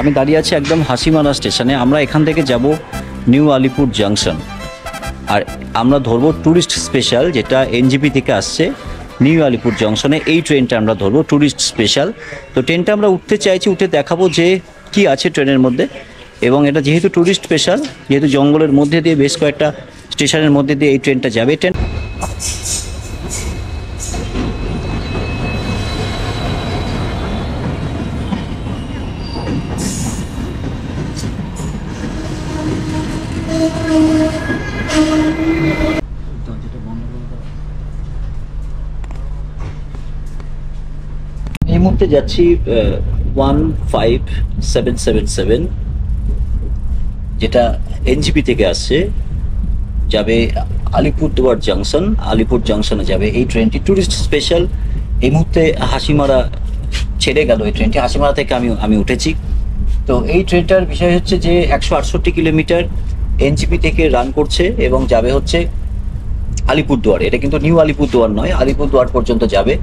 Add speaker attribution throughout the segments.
Speaker 1: আমি দাঁড়িয়ে আছি একদম হাসিমারা স্টেশনে। আমরা এখান থেকে যাব নিউ আলিপুর জাংশন, আর আমরা ধরবো ট্যুরিস্ট স্পেশাল, যেটা এনজেপি থেকে আসছে নিউ আলিপুর জংশনে। এই ট্রেনটা আমরা ধরবো ট্যুরিস্ট স্পেশাল। তো ট্রেনটা আমরা উঠতে চাইছি, উঠে দেখাবো যে কি আছে ট্রেনের মধ্যে। এবং এটা যেহেতু ট্যুরিস্ট স্পেশাল, যেহেতু জঙ্গলের মধ্যে দিয়ে বেশ কয়েকটা স্টেশনের মধ্যে দিয়ে এই ট্রেনটা যাবে। ট্রেন এই মুহূর্তে যাচ্ছি 15777, যেটা এনজিপি থেকে আসছে, যাবে আলিপুরদুয়ার জাংশন। আলিপুর জাংশনে যাবে এই ট্রেনটি, ট্যুরিস্ট স্পেশাল। এই মুহূর্তে হাসিমারা ছেড়ে গেল এই ট্রেনটি, হাসিমারা থেকে আমি উঠেছি। তো এই ট্রেনটার বিষয় হচ্ছে যে 168 কিলোমিটার এনজিপি থেকে রান করছে এবং যাবে হচ্ছে আলিপুরদুয়ার। এটা কিন্তু নিউ আলিপুরদুয়ার নয়, আলিপুরদুয়ার পর্যন্ত যাবে।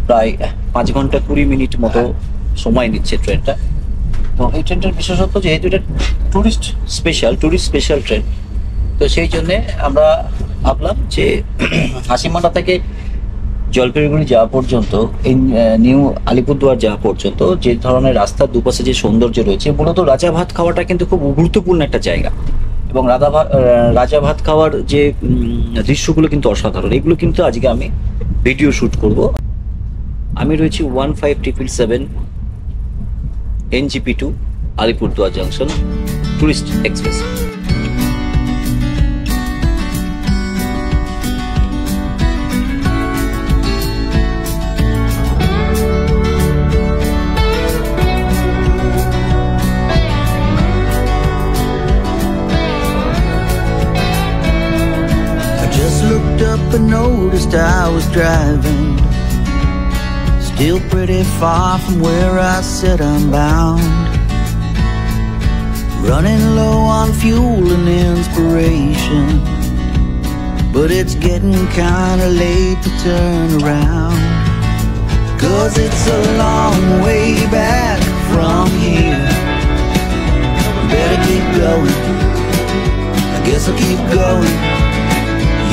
Speaker 1: প্রায় 5 ঘন্টা 20 মিনিট মতো সময় নিচ্ছে ট্রেনটা। তো এই ট্রেনটার বিশেষত্ব যেহেতু এটা ট্যুরিস্ট স্পেশাল ট্রেন, তো সেই জন্যে আমরা ভাবলাম যে হাসিমারা থেকে জলপাইগুড়ি যাওয়া পর্যন্ত, এই নিউ আলিপুরদুয়ার যাওয়া পর্যন্ত যে ধরনের রাস্তার দুপাশে যে সৌন্দর্য রয়েছে, মূলত রাজা ভাত খাওয়াটা কিন্তু খুব গুরুত্বপূর্ণ একটা জায়গা। এবং রাজা ভাত খাওয়ার যে দৃশ্যগুলো কিন্তু অসাধারণ। এগুলো কিন্তু আজকে আমি ভিডিও শ্যুট করব। আমি রয়েছি 15777 NGP 2 Alipurduar junction tourist express.
Speaker 2: Looked up and noticed I was driving, still pretty far from where I said I'm bound, running low on fuel and inspiration, but it's getting kinda late to turn around, 'cause it's a long way back from here. Better keep going, I guess I'll keep going.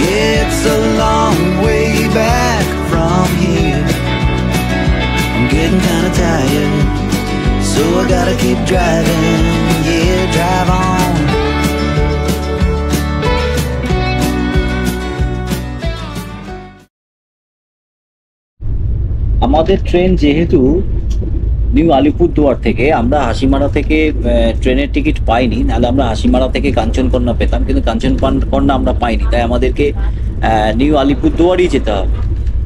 Speaker 2: Yeah, it's a long way back from here. I'm getting kinda tired, so I gotta keep driving. Yeah, drive on.
Speaker 1: আমাদের train যেহেতু new Alipurduar থেকে, আমরা হাসিমারা থেকে ট্রেনের ticket পাইনি, নাহলে আমরা হাসিমারা থেকে কাঞ্চনকন্যা পেতাম, কিন্তু কাঞ্চনকন্যা আমরা পাইনি। তাই আমাদেরকে নিউ আলিপুরদুয়ারই যেতে হবে।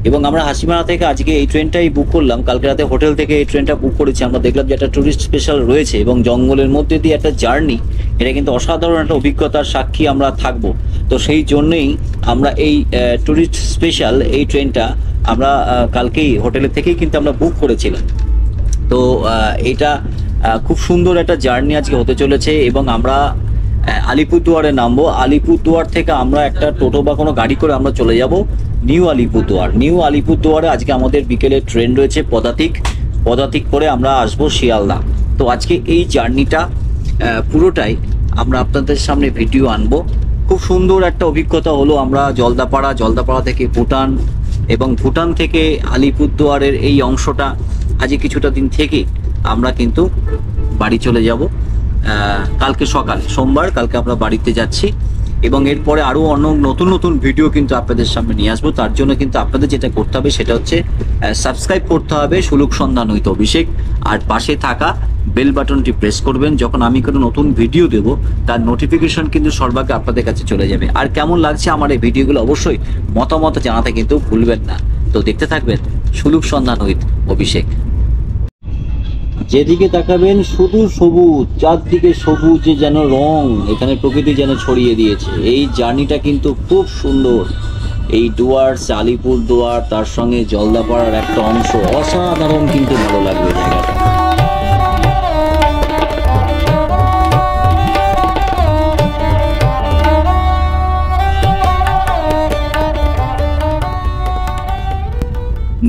Speaker 1: এবং আমরা হাসিমারা থেকে আজকে এই ট্রেনটাই বুক করলাম। কালকে রাতে হোটেল থেকে এই ট্রেনটা বুক করেছি। আমরা দেখলাম যে একটা ট্যুরিস্ট স্পেশাল রয়েছে এবং জঙ্গলের মধ্যে দিয়ে একটা জার্নি, এটা কিন্তু অসাধারণ একটা অভিজ্ঞতার সাক্ষী আমরা থাকবো। তো সেই জন্যই আমরা এই ট্যুরিস্ট স্পেশাল এই ট্রেনটা আমরা কালকেই হোটেলের থেকেই কিন্তু আমরা বুক করেছিলাম। তো এটা খুব সুন্দর একটা জার্নি আজকে হতে চলেছে। এবং আমরা আলিপুরদুয়ারে নামবো। আলিপুরদুয়ার থেকে আমরা একটা টোটো বা কোনো গাড়ি করে আমরা চলে যাব নিউ আলিপুরদুয়ার। নিউ আলিপুরদুয়ারে আজকে আমাদের বিকেলে ট্রেন রয়েছে পদাতিক করে আমরা আসবো শিয়ালদা। তো আজকে এই জার্নিটা পুরোটাই আমরা আপনাদের সামনে ভিডিও আনবো। খুব সুন্দর একটা অভিজ্ঞতা হলো। আমরা জলদাপাড়া থেকে ভুটান, এবং ভুটান থেকে আলিপুরদুয়ারের এই অংশটা আজকে কিছুটা দিন থেকে আমরা কিন্তু বাড়ি চলে যাব। কালকে সকালে, সোমবার, কালকে আমরা বাড়িতে যাচ্ছি। এবং এরপরে আরও নতুন ভিডিও কিন্তু আপনাদের সামনে নিয়ে আসবো। তার জন্য কিন্তু আপনাদের যেটা করতে হবে সেটা হচ্ছে সাবস্ক্রাইব করতে হবে সুলুক সন্ধান উইথ অভিষেক, আর পাশে থাকা বেল বাটনটি প্রেস করবেন। যখন আমি কোনো নতুন ভিডিও দেব তার নোটিফিকেশন কিন্তু সর্বাগ্রে আপনাদের কাছে চলে যাবে। আর কেমন লাগছে আমার এই ভিডিওগুলো অবশ্যই মতামত জানাতে কিন্তু ভুলবেন না। তো দেখতে থাকবেন সুলুক সন্ধান উইথ অভিষেক। যেদিকে তাকাবেন শুধু সবুজ, চারদিকে সবুজে যেন রং, এখানে প্রকৃতি যেন ছড়িয়ে দিয়েছে। এই জার্নিটা কিন্তু খুব সুন্দর। এই ডুয়ার্স, আলিপুরদুয়ার, তার সঙ্গে জলদাপাড়ার একটা অংশ, অসাধারণ কিন্তু ভালো লাগবে জায়গাটা।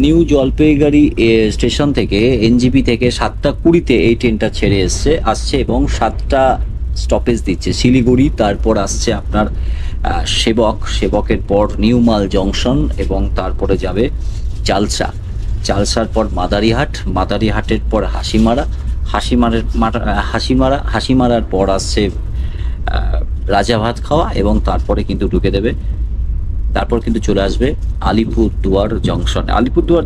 Speaker 1: নিউ জলপাইগুড়ি স্টেশন থেকে এনজিপি থেকে 7:20-তে এই ট্রেনটা ছেড়ে আসছে এবং 7টা স্টপেজ দিচ্ছে। শিলিগুড়ি, তারপর আসছে আপনার সেবকের পর নিউ মাল জংশন এবং তারপরে যাবে চালসার পর মাদারিহাটের পর হাসিমারার পর আসছে রাজাভাত খাওয়া এবং তারপরে কিন্তু ঢুকে দেবে, তারপর কিন্তু চলে আসবে আলিপুরদুয়ার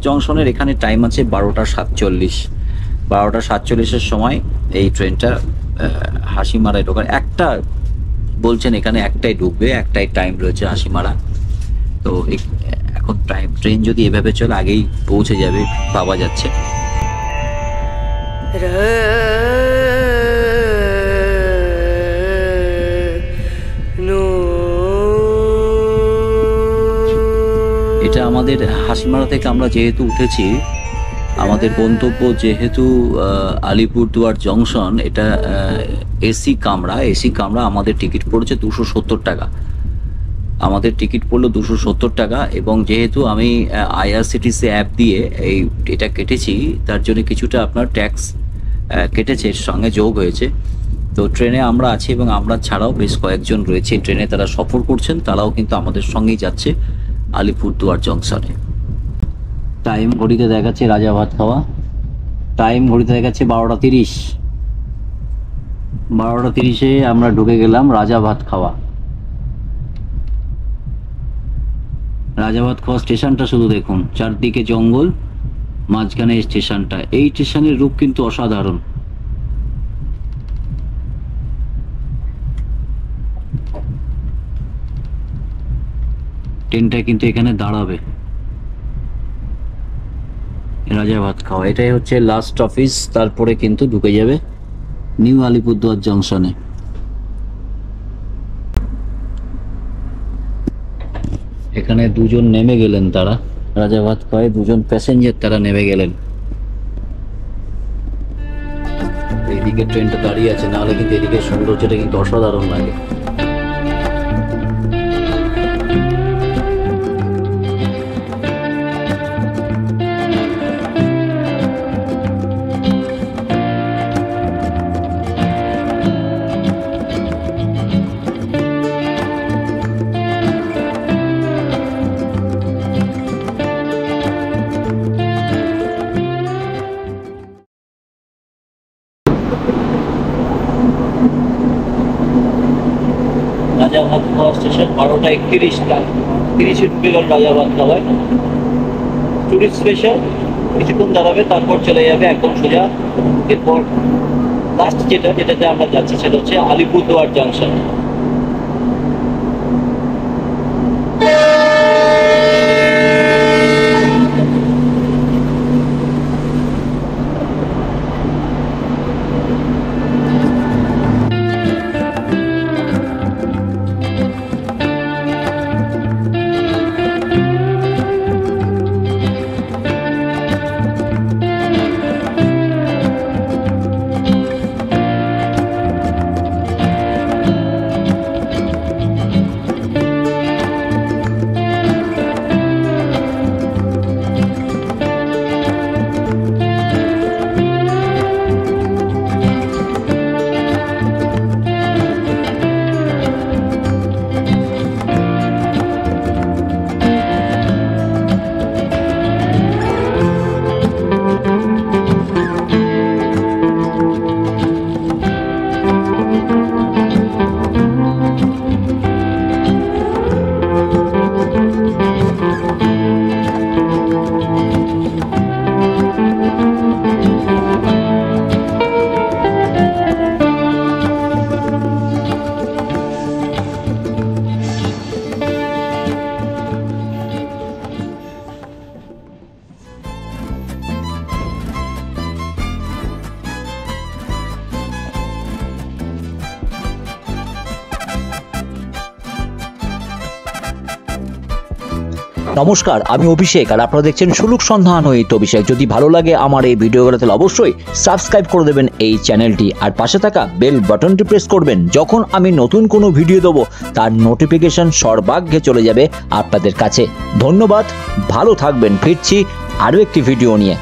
Speaker 1: জংশনের এখানে টাইম আছে 12:47 সময় এই ট্রেনটা হাসিমারায় ঢোকার একটা বলছেন, এখানে একটাই ঢুকবে, একটাই টাইম রয়েছে হাসিমারা। তো এখন ট্রেন যদি এভাবে চলে আগেই পৌঁছে যাবে পাওয়া যাচ্ছে। এটা আমাদের হাসিমারা থেকে আমরা যেহেতু উঠেছি, আমাদের গন্তব্য যেহেতু আলিপুরদুয়ার জংশন, এটা এসি কামরা। আমাদের টিকিট পড়েছে 270 টাকা। আমাদের টিকিট পড়লো 270 টাকা এবং যেহেতু আমি আইআরসিটিসি অ্যাপ দিয়ে এটা কেটেছি, তার জন্য কিছুটা আপনার ট্যাক্স কেটেছে, এর সঙ্গে যোগ হয়েছে। তো ট্রেনে আমরা আছি এবং আমরা ছাড়াও বেশ কয়েকজন রয়েছে ট্রেনে, তারা সফর করছেন, তারাও কিন্তু আমাদের সঙ্গেই যাচ্ছে আলিপুরদুয়ার জংশনে। টাইম ঘড়িতে দেখাচ্ছে রাজাভাত খাওয়া, টাইম ঘড়িতে দেখাচ্ছে 12:30। 12:30-এ আমরা ঢুকে গেলাম রাজাভাত খাওয়া। রাজাভাত খাওয়া স্টেশনটা শুধু দেখুন, চারদিকে জঙ্গল, মাঝখানে এই স্টেশনটা। এই স্টেশনের রূপ কিন্তু অসাধারণ। ট্রেনটা কিন্তু এখানে দাঁড়াবে। রাজাভাত খাওয়া এটাই হচ্ছে লাস্ট অফিস, তারপরে কিন্তু ঢুকে যাবে নিউ আলিপুরদুয়ার জংশনে। এখানে দুজন নেমে গেলেন, তারা রাজাভাত খাওয়ায় দুজন প্যাসেঞ্জার তারা নেমে গেলেন। এইদিকে ট্রেনটা দাঁড়িয়ে আছে, নাহলে কিন্তু এদিকে সৌন্দর্যটা কিন্তু অসাধারণ লাগে। রাজাভাত খাওয়া স্টেশন 12:31 ঢুকে গেল রাজাভাত খাওয়ায়। টুরিস্ট স্পেশাল কিছুক্ষণ দাঁড়াবে, তারপর চলে যাবে একদম সোজা। এরপর লাস্ট যেটাতে আমরা যাচ্ছি সেটা হচ্ছে আলিপুরদুয়ার জংশন।
Speaker 3: নমস্কার, আমি অভিষেক আর আপনারা দেখছেন সুলুক সন্ধান হইত অভিষেক। যদি ভালো লাগে আমার এই ভিডিওগুলো তাহলে অবশ্যই সাবস্ক্রাইব করে দেবেন এই চ্যানেলটি আর পাশে থাকা বেল বাটনটি প্রেস করবেন। যখন আমি নতুন কোনো ভিডিও দেবো তার নোটিফিকেশন সর্বাগ্রে চলে যাবে আপনাদের কাছে। ধন্যবাদ, ভালো থাকবেন। ফিরছি আরও একটি ভিডিও নিয়ে।